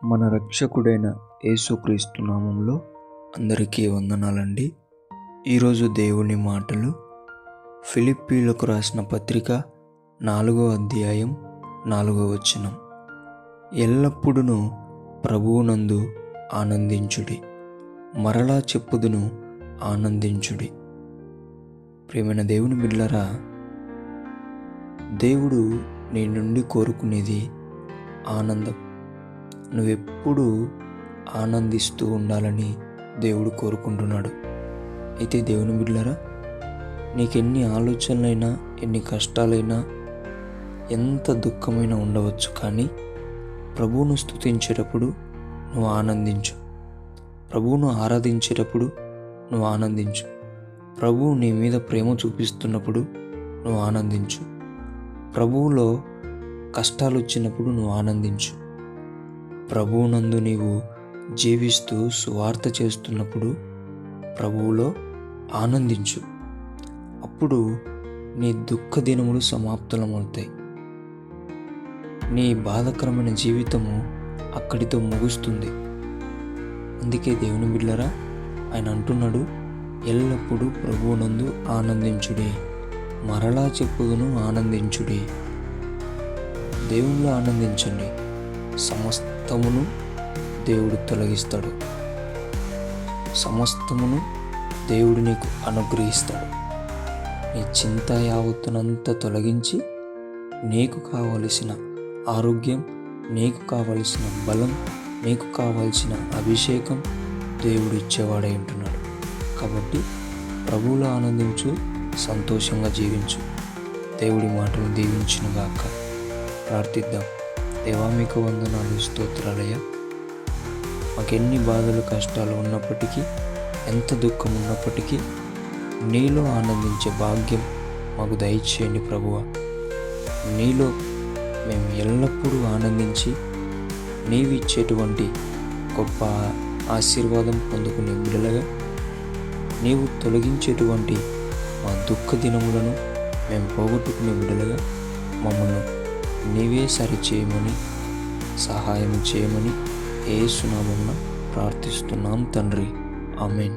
మన రక్షకుడైన యేసుక్రీస్తు నామంలో అందరికీ వందనాలండి. ఈరోజు దేవుని మాటలు ఫిలిప్పీలకు రాసిన పత్రిక 4వ అధ్యాయం 4వ వచనం. ఎల్లప్పుడూ ప్రభువునందు ఆనందించుడి, మరలా చెప్పుదును ఆనందించుడి. ప్రియమైన దేవుని బిడ్డలారా, దేవుడు నీ నుండి కోరుకునేది ఆనందం. నువ్వెప్పుడూ ఆనందిస్తూ ఉండాలని దేవుడు కోరుకుంటున్నాడు. అయితే దేవుని బిడ్డలారా, నీకెన్ని ఆలోచనలైనా, ఎన్ని కష్టాలైనా, ఎంత దుఃఖమైనా ఉండవచ్చు, కానీ ప్రభువును స్తుతించేటప్పుడు నువ్వు ఆనందించు. ప్రభువును ఆరాధించేటప్పుడు నువ్వు ఆనందించు. ప్రభువు నీ మీద ప్రేమ చూపిస్తున్నప్పుడు నువ్వు ఆనందించు. ప్రభువులో కష్టాలు వచ్చినప్పుడు నువ్వు ఆనందించు. ప్రభువునందు నీవు జీవిస్తూ సువార్త చేస్తున్నప్పుడు ప్రభువులో ఆనందించు. అప్పుడు నీ దుఃఖ దినములు సమాప్తమవుతాయి. నీ బాధాకరమైన జీవితము అక్కడితో ముగుస్తుంది. అందుకే దేవుని బిడ్డలారా, ఆయన అంటున్నాడు, ఎల్లప్పుడూ ప్రభువునందు ఆనందించుడి, మరలా చెప్పుదును ఆనందించుడి. దేవునిలో ఆనందించండి. సమస్తమును దేవుడు తొలగిస్తాడు. సమస్తమును దేవుడు నీకు అనుగ్రహిస్తాడు. నీ చింత యావత్తునంతా తొలగించి నీకు కావలసిన ఆరోగ్యం, నీకు కావలసిన బలం, నీకు కావలసిన అభిషేకం దేవుడు ఇచ్చేవాడై ఉంటున్నాడు. కాబట్టి ప్రభువులో ఆనందించు, సంతోషంగా జీవించు. దేవుడి మాటలు దీవించునుగాక. ప్రార్థిద్దాం. దేవా, మీకు వందనాలు, స్తోత్రాలయ్యా. మాకెన్ని బాధలు, కష్టాలు ఉన్నప్పటికీ, ఎంత దుఃఖం ఉన్నప్పటికీ నీలో ఆనందించే భాగ్యం మాకు దయచేయండి ప్రభువా. నీలో మేము ఎల్లప్పుడూ ఆనందించి నీవు ఇచ్చేటువంటి గొప్ప ఆశీర్వాదం పొందుకునే బిడ్డలుగా, నీవు తొలగించేటువంటి మా దుఃఖ దినములను మేము పోగొట్టుకునే బిడ్డలుగా మమ్మల్ని నీవే సరిచేయమని, సహాయం చేయమని యేసు నామమున ప్రార్థిస్తున్నాం తండ్రి. ఆమేన్.